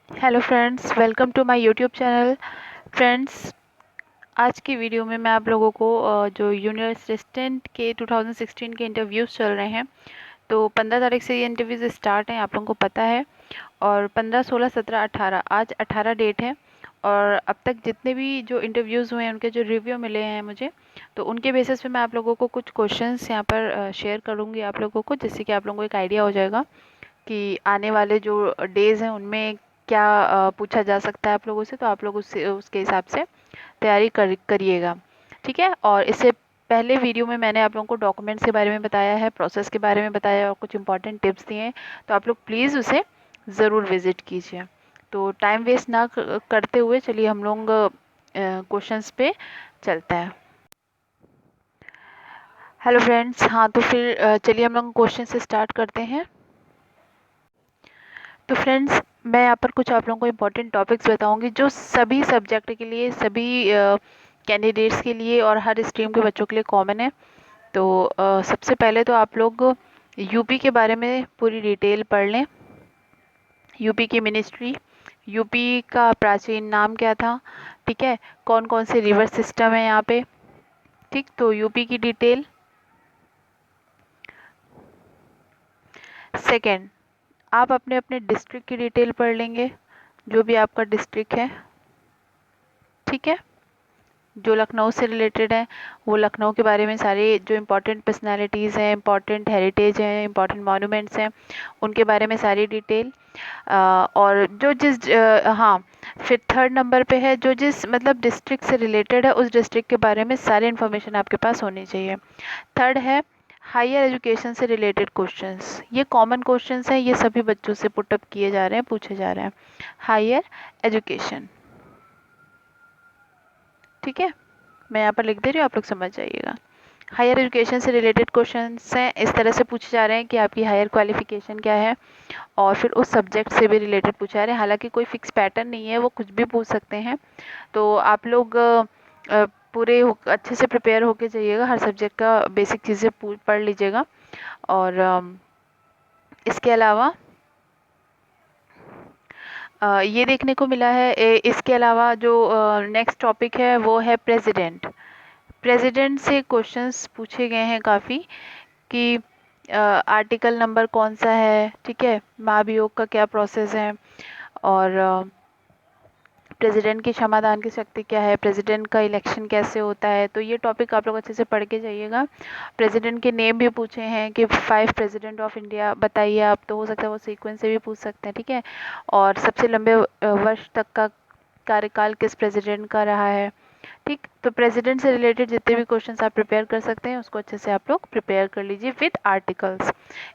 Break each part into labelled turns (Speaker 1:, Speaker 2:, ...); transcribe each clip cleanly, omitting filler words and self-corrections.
Speaker 1: Hello friends, welcome to my YouTube channel. Friends, आज की video में मैं आप लोगों को जो जूनियर असिस्टेंट के 2016 के इंटरव्यूज़ चल रहे हैं, तो 15 तारीख से ये इंटरव्यूज़ स्टार्ट हैं, आप लोगों को पता है। और 15, 16, 17, 18, आज 18 डेट है। और अब तक जितने भी जो इंटरव्यूज़ हुए हैं उनके जो रिव्यू मिले हैं मुझे, तो उनके बेसिस पे मैं आप लोगों को कुछ क्वेश्चंस यहाँ पर शेयर करूँगी आप लोगों को, जिससे कि आप लोगों को एक आइडिया हो जाएगा कि आने वाले जो डेज़ हैं उनमें क्या पूछा जा सकता है आप लोगों से। तो आप लोग उससे उसके हिसाब से तैयारी करिएगा, ठीक है। और इससे पहले वीडियो में मैंने आप लोगों को डॉक्यूमेंट्स के बारे में बताया है, प्रोसेस के बारे में बताया है और कुछ इंपॉर्टेंट टिप्स दिए हैं, तो आप लोग प्लीज़ उसे ज़रूर विज़िट कीजिए। तो टाइम वेस्ट ना करते हुए चलिए हम लोग क्वेश्चंस पे चलते हैं। हेलो फ्रेंड्स, हाँ तो फिर चलिए हम लोग क्वेश्चन से स्टार्ट करते हैं। तो फ्रेंड्स, मैं यहाँ पर कुछ आप लोगों को इम्पोर्टेंट टॉपिक्स बताऊंगी जो सभी सब्जेक्ट के लिए, सभी कैंडिडेट्स के लिए और हर स्ट्रीम के बच्चों के लिए कॉमन है। तो सबसे पहले तो आप लोग यूपी के बारे में पूरी डिटेल पढ़ लें। यूपी की मिनिस्ट्री, यूपी का प्राचीन नाम क्या था, ठीक है, कौन कौन से रिवर सिस्टम है यहाँ पे, ठीक। तो यूपी की डिटेल। सेकंड, आप अपने अपने डिस्ट्रिक्ट की डिटेल पढ़ लेंगे, जो भी आपका डिस्ट्रिक्ट है, ठीक है। जो लखनऊ से रिलेटेड है वो लखनऊ के बारे में सारे जो इम्पोर्टेंट पर्सनालिटीज़ हैं, इम्पोर्टेंट हेरिटेज हैं, इम्पोर्टेंट मॉन्यूमेंट्स हैं, उनके बारे में सारी डिटेल। और जो हाँ, फिर थर्ड नंबर पे है जो जिस मतलब डिस्ट्रिक्ट से रिलेटेड है उस डिस्ट्रिक्ट के बारे में सारी इन्फॉर्मेशन आपके पास होनी चाहिए। थर्ड है हायर एजुकेशन से रिलेटेड क्वेश्चंस। ये कॉमन क्वेश्चंस हैं, ये सभी बच्चों से पुटअप किए जा रहे हैं, पूछे जा रहे हैं। हायर एजुकेशन, ठीक है, मैं यहाँ पर लिख दे रही हूँ, आप लोग समझ जाइएगा। हायर एजुकेशन से रिलेटेड क्वेश्चंस हैं, इस तरह से पूछे जा रहे हैं कि आपकी हायर क्वालिफिकेशन क्या है, और फिर उस सब्जेक्ट से भी रिलेटेड पूछा जा रहे हैं। हालांकि कोई फिक्स पैटर्न नहीं है, वो कुछ भी पूछ सकते हैं। तो आप लोग पूरे अच्छे से प्रिपेयर होके जाइएगा, हर सब्जेक्ट का बेसिक चीज़ें पढ़ लीजिएगा। और इसके अलावा ये देखने को मिला है, इसके अलावा जो नेक्स्ट टॉपिक है वो है प्रेसिडेंट। प्रेसिडेंट से क्वेश्चंस पूछे गए हैं काफ़ी कि आर्टिकल नंबर कौन सा है, ठीक है, महाभियोग का क्या प्रोसेस है, और प्रेसिडेंट की क्षमादान की शक्ति क्या है, प्रेसिडेंट का इलेक्शन कैसे होता है। तो ये टॉपिक आप लोग अच्छे से पढ़ के जाइएगा। प्रेसिडेंट के नेम भी पूछे हैं कि 5 प्रेसिडेंट ऑफ इंडिया बताइए आप, तो हो सकता है वो सीक्वेंस से भी पूछ सकते हैं, ठीक है। और सबसे लंबे वर्ष तक का कार्यकाल किस प्रेसिडेंट का रहा है, ठीक। तो प्रेसिडेंट से रिलेटेड जितने भी क्वेश्चंस आप प्रिपेयर कर सकते हैं उसको अच्छे से आप लोग प्रिपेयर कर लीजिए विद आर्टिकल्स।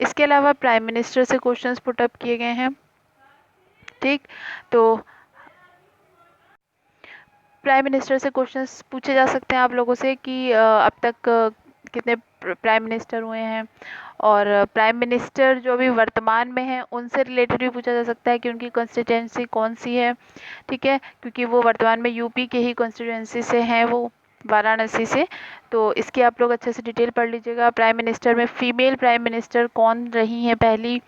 Speaker 1: इसके अलावा प्राइम मिनिस्टर से क्वेश्चंस पुट अप किए गए हैं, ठीक। तो प्राइम मिनिस्टर से क्वेश्चंस पूछे जा सकते हैं आप लोगों से कि अब तक कितने प्राइम मिनिस्टर हुए हैं, और प्राइम मिनिस्टर जो अभी वर्तमान में हैं उनसे रिलेटेड भी पूछा जा सकता है कि उनकी कॉन्स्टिट्यूंसी कौन सी है, ठीक है, क्योंकि वो वर्तमान में यूपी के ही कॉन्स्टिट्यूंसी से हैं, वो वाराणसी से। तो इसकी आप लोग अच्छे से डिटेल पढ़ लीजिएगा। प्राइम मिनिस्टर में फीमेल प्राइम मिनिस्टर कौन रही हैं पहली,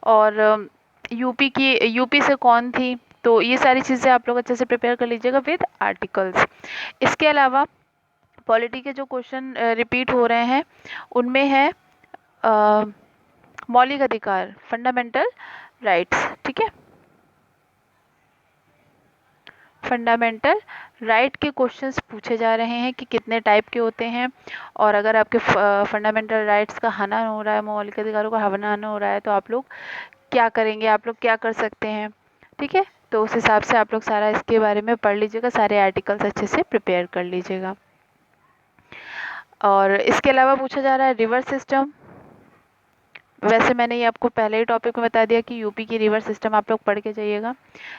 Speaker 1: और यूपी से कौन थी। तो ये सारी चीज़ें आप लोग अच्छे से प्रिपेयर कर लीजिएगा विद आर्टिकल्स। इसके अलावा पॉलिटी के जो क्वेश्चन रिपीट हो रहे हैं उनमें है मौलिक अधिकार, फंडामेंटल राइट्स, ठीक है। फंडामेंटल राइट के क्वेश्चंस पूछे जा रहे हैं कि कितने टाइप के होते हैं, और अगर आपके फंडामेंटल राइट्स का हनन हो रहा है, मौलिक अधिकारों का हनन हो रहा है, तो आप लोग क्या करेंगे, आप लोग क्या कर सकते हैं, ठीक है। तो उस हिसाब से आप लोग सारा इसके बारे में पढ़ लीजिएगा, सारे आर्टिकल्स अच्छे से प्रिपेयर कर लीजिएगा। और इसके अलावा पूछा जा रहा है रिवर सिस्टम। वैसे मैंने ये आपको पहले ही टॉपिक में बता दिया कि यूपी की रिवर सिस्टम आप लोग पढ़ के जाइएगा,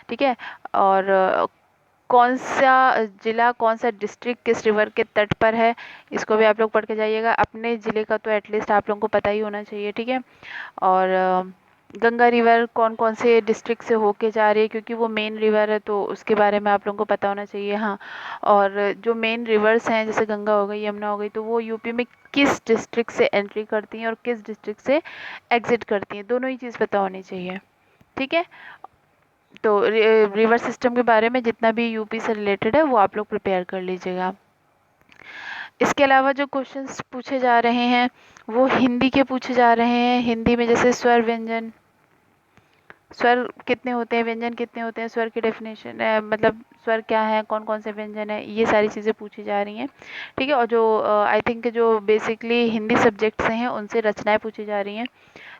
Speaker 1: ठीक है। और कौन सा जिला, कौन सा डिस्ट्रिक्ट किस रिवर के तट पर है, इसको भी आप लोग पढ़ के जाइएगा। अपने ज़िले का तो एटलीस्ट आप लोगों को पता ही होना चाहिए, ठीक है। और गंगा रिवर कौन कौन से डिस्ट्रिक्ट से होके जा रही है, क्योंकि वो मेन रिवर है, तो उसके बारे में आप लोगों को पता होना चाहिए। हाँ, और जो मेन रिवर्स हैं जैसे गंगा हो गई, यमुना हो गई, तो वो यूपी में किस डिस्ट्रिक्ट से एंट्री करती हैं और किस डिस्ट्रिक्ट से एग्जिट करती हैं, दोनों ही चीज़ पता होनी चाहिए, ठीक है। तो रिवर सिस्टम के बारे में जितना भी यूपी से रिलेटेड है वो आप लोग प्रिपेयर कर लीजिएगा। इसके अलावा जो क्वेश्चंस पूछे जा रहे हैं वो हिंदी के पूछे जा रहे हैं। हिंदी में जैसे स्वर व्यंजन, स्वर कितने होते हैं, व्यंजन कितने होते हैं, स्वर की डेफिनेशन मतलब स्वर क्या है, कौन कौन से व्यंजन है, ये सारी चीज़ें पूछी जा रही हैं। ठीक है, और जो आई थिंक जो बेसिकली हिंदी सब्जेक्ट से हैं उनसे रचनाएं पूछी जा रही हैं।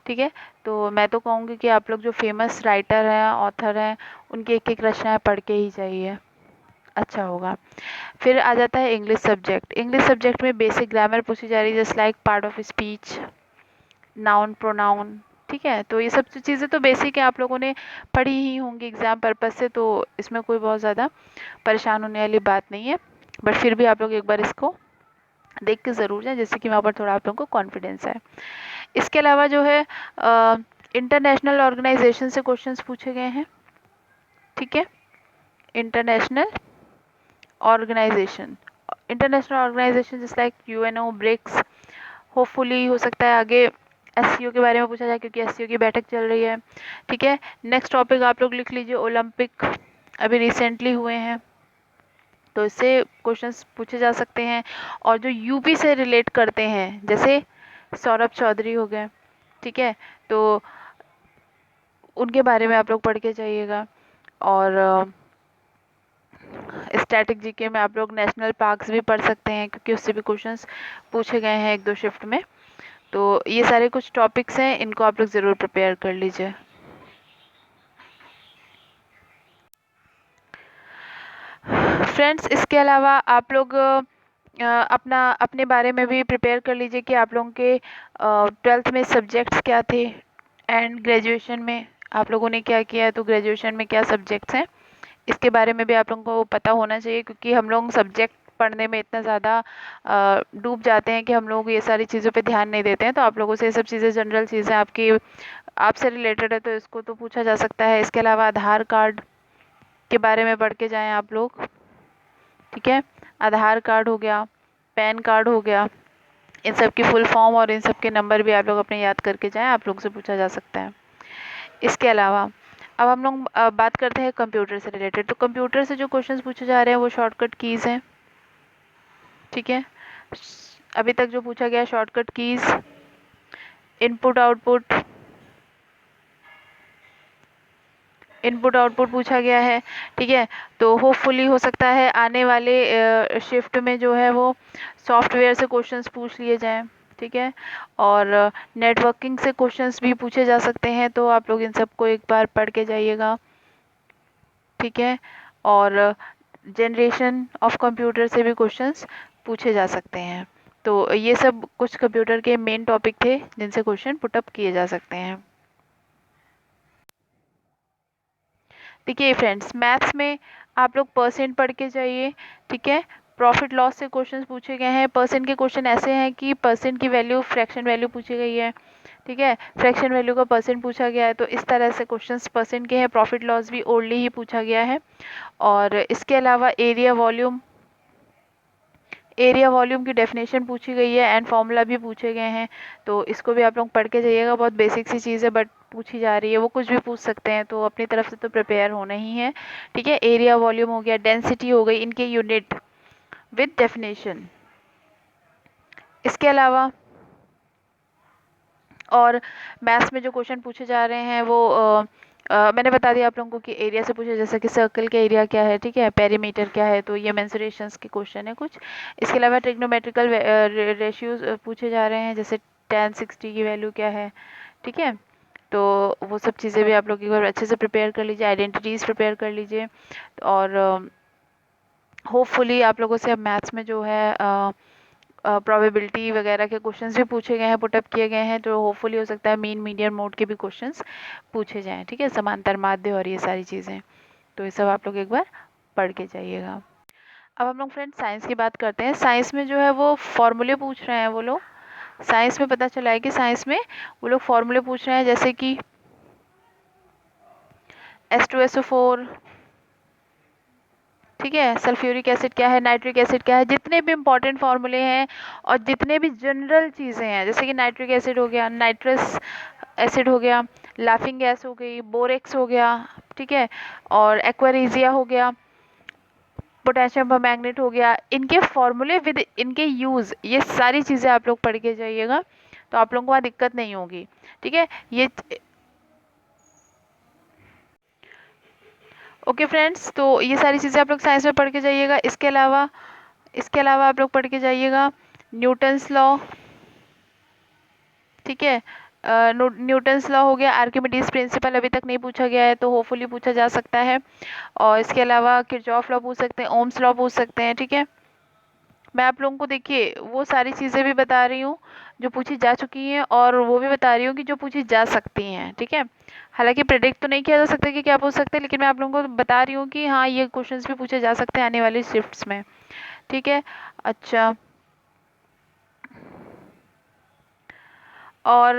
Speaker 1: ठीक है, तो मैं तो कहूँगी कि आप लोग जो फेमस राइटर हैं, ऑथर हैं, उनकी एक एक रचनाएं पढ़ के ही जाइए, अच्छा होगा। फिर आ जाता है इंग्लिश सब्जेक्ट। इंग्लिश सब्जेक्ट में बेसिक ग्रामर पूछी जा रही है, just like part of speech, noun, pronoun. ठीक है, तो ये सब चीज़ें तो बेसिक है, आप लोगों ने पढ़ी ही होंगी एग्जाम पर्पज से, तो इसमें कोई बहुत ज़्यादा परेशान होने वाली बात नहीं है। बट फिर भी आप लोग एक बार इसको देख के ज़रूर जाएं, जिससे कि वहाँ पर थोड़ा आप लोगों को कॉन्फिडेंस है। इसके अलावा जो है इंटरनेशनल ऑर्गेनाइजेशन से क्वेश्चंस पूछे गए हैं। ठीक है, इंटरनेशनल ऑर्गेनाइजेशन, इंटरनेशनल ऑर्गेनाइजेशन जैसे लाइक यूएनओ, ब्रिक्स, होपफुली हो सकता है आगे एससीओ के बारे में पूछा जाए, क्योंकि एससीओ की बैठक चल रही है। ठीक है, नेक्स्ट टॉपिक आप लोग लिख लीजिए, ओलंपिक अभी रिसेंटली हुए हैं, तो इससे क्वेश्चंस पूछे जा सकते हैं। और जो यूपी से रिलेट करते हैं, जैसे सौरभ चौधरी हो गए, ठीक है, तो उनके बारे में आप लोग पढ़ के जाइएगा। और स्टैटिक जीके में आप लोग नेशनल पार्क्स भी पढ़ सकते हैं, क्योंकि उससे भी क्वेश्चंस पूछे गए हैं एक दो शिफ्ट में। तो ये सारे कुछ टॉपिक्स हैं, इनको आप लोग ज़रूर प्रिपेयर कर लीजिए। फ्रेंड्स, इसके अलावा आप लोग अपने बारे में भी प्रिपेयर कर लीजिए कि आप लोगों के 12th में सब्जेक्ट्स क्या थे, एंड ग्रेजुएशन में आप लोगों ने क्या किया है, तो ग्रेजुएशन में क्या सब्जेक्ट्स हैं, इसके बारे में भी आप लोगों को पता होना चाहिए। क्योंकि हम लोग सब्जेक्ट पढ़ने में इतना ज़्यादा डूब जाते हैं कि हम लोग ये सारी चीज़ों पे ध्यान नहीं देते हैं। तो आप लोगों से ये सब चीज़ें, जनरल चीज़ें आपकी आपसे रिलेटेड है, तो इसको तो पूछा जा सकता है। इसके अलावा आधार कार्ड के बारे में पढ़ के जाएं आप लोग। ठीक है, आधार कार्ड हो गया, पैन कार्ड हो गया, इन सब की फुल फॉर्म और इन सब के नंबर भी आप लोग अपने याद करके जाएं, आप लोग से पूछा जा सकता है। इसके अलावा अब हम लोग बात करते हैं कंप्यूटर से रिलेटेड। तो कंप्यूटर से जो क्वेश्चंस पूछे जा रहे हैं वो शॉर्टकट कीज़ हैं। ठीक है, अभी तक जो पूछा गया shortcut keys, input output, input output पूछा गया है। ठीक है, तो होपफुली हो सकता है आने वाले शिफ्ट में जो है वो सॉफ्टवेयर से क्वेश्चंस पूछ लिए जाएं। ठीक है, और नेटवर्किंग से क्वेश्चंस भी पूछे जा सकते हैं, तो आप लोग इन सबको एक बार पढ़ के जाइएगा। ठीक है, और जनरेशन ऑफ कंप्यूटर से भी क्वेश्चंस पूछे जा सकते हैं। तो ये सब कुछ कंप्यूटर के मेन टॉपिक थे जिनसे क्वेश्चन पुटअप किए जा सकते हैं। देखिए फ्रेंड्स, मैथ्स में आप लोग परसेंट पढ़ के जाइए। ठीक है, प्रॉफिट लॉस से क्वेश्चंस पूछे गए हैं। परसेंट के क्वेश्चन ऐसे हैं कि परसेंट की वैल्यू फ्रैक्शन वैल्यू पूछी गई है। ठीक है, फ्रैक्शन वैल्यू का परसेंट पूछा गया है, तो इस तरह से क्वेश्चंस परसेंट के हैं। प्रॉफिट लॉस भी ओल्डली ही पूछा गया है। और इसके अलावा एरिया वॉल्यूम की डेफिनेशन पूछी गई है, एंड फॉर्मूला भी पूछे गए हैं। तो इसको भी आप लोग पढ़ के जाइएगा, बहुत बेसिक सी चीज़ है बट पूछी जा रही है, वो कुछ भी पूछ सकते हैं, तो अपनी तरफ से तो प्रिपेयर होना ही है। ठीक है, एरिया वॉल्यूम हो गया, डेंसिटी हो गई, इनके यूनिट विद डेफिनेशन। इसके अलावा और मैथ्स में जो क्वेश्चन पूछे जा रहे हैं वो मैंने बता दिया आप लोगों को कि एरिया से पूछे, जैसे कि सर्कल का एरिया क्या है, ठीक है, पेरीमीटर क्या है, तो ये मेंसुरेशंस के क्वेश्चन है कुछ। इसके अलावा ट्रिग्नोमेट्रिकल रेशियोज पूछे जा रहे हैं, जैसे tan 60 की वैल्यू क्या है। ठीक है, तो वो सब चीज़ें भी आप लोग एक बार अच्छे से प्रिपेयर कर लीजिए, आइडेंटिटीज़ प्रिपेयर कर लीजिए। और होपफुली आप लोगों से अब मैथ्स में जो है प्रोबेबिलिटी वगैरह के क्वेश्चंस भी पूछे गए हैं, पुटअप किए गए हैं, तो होपफुली हो सकता है मीन मीडियन मोड के भी क्वेश्चंस पूछे जाएं। ठीक है, समांतर माध्य और ये सारी चीज़ें, तो ये सब आप लोग एक बार पढ़ के जाइएगा। अब हम लोग फ्रेंड्स साइंस की बात करते हैं। साइंस में जो है वो फॉर्मूले पूछ रहे हैं वो लोग। साइंस में पता चला है कि साइंस में वो लोग फॉर्मूले पूछ रहे हैं, जैसे कि H2SO4, ठीक है, सल्फ्यूरिक एसिड क्या है, नाइट्रिक एसिड क्या है, जितने भी इंपॉर्टेंट फार्मूले हैं और जितने भी जनरल चीज़ें हैं, जैसे कि नाइट्रिक एसिड हो गया, नाइट्रस एसिड हो गया, लाफिंग गैस हो गई, बोरेक्स हो गया, ठीक है, और एक्वारीजिया हो गया, पोटेशियम परमैंगनेट हो गया, इनके फॉर्मूले विद इनके यूज़, ये सारी चीज़ें आप लोग पढ़ के जाइएगा, तो आप लोगों को वहाँ दिक्कत नहीं होगी। ठीक है, ये ओके फ्रेंड्स, तो ये सारी चीज़ें आप लोग साइंस में पढ़ के जाइएगा। इसके अलावा आप लोग पढ़ के जाइएगा न्यूटन्स लॉ। ठीक है, न्यूटन्स लॉ हो गया, आर्किमिडीज प्रिंसिपल अभी तक नहीं पूछा गया है, तो होपफुली पूछा जा सकता है। और इसके अलावा किरचॉफ लॉ पूछ सकते हैं, ओम्स लॉ पूछ सकते हैं। ठीक है, मैं आप लोगों को देखिए वो सारी चीज़ें भी बता रही हूँ जो पूछी जा चुकी हैं, और वो भी बता रही हूँ कि जो पूछी जा सकती हैं। ठीक है, हालांकि प्रेडिक्ट तो नहीं किया जा सकता कि क्या पूछ सकते हैं, लेकिन मैं आप लोगों को बता रही हूँ कि हाँ ये क्वेश्चंस भी पूछे जा सकते हैं आने वाली शिफ्ट्स में। ठीक है, अच्छा, और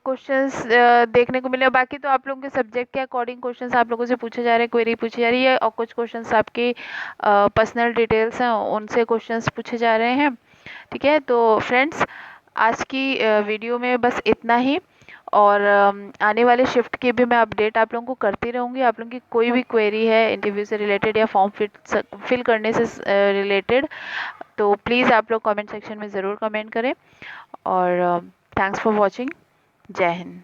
Speaker 1: क्वेश्चंस देखने को मिले, बाकी तो आप लोगों के सब्जेक्ट के अकॉर्डिंग क्वेश्चंस आप लोगों से पूछे जा रहे हैं, क्वेरी पूछी जा रही है, और कुछ क्वेश्चंस आपके पर्सनल डिटेल्स हैं उनसे क्वेश्चंस पूछे जा रहे हैं। ठीक है, तो फ्रेंड्स आज की वीडियो में बस इतना ही, और आने वाले शिफ्ट की भी मैं अपडेट आप लोगों को करती रहूँगी। आप लोगों की कोई भी क्वेरी है इंटरव्यू से रिलेटेड या फॉर्म फिल करने से रिलेटेड, तो प्लीज़ आप लोग कमेंट सेक्शन में ज़रूर कमेंट करें। और थैंक्स फॉर वॉचिंग। जय हिंद।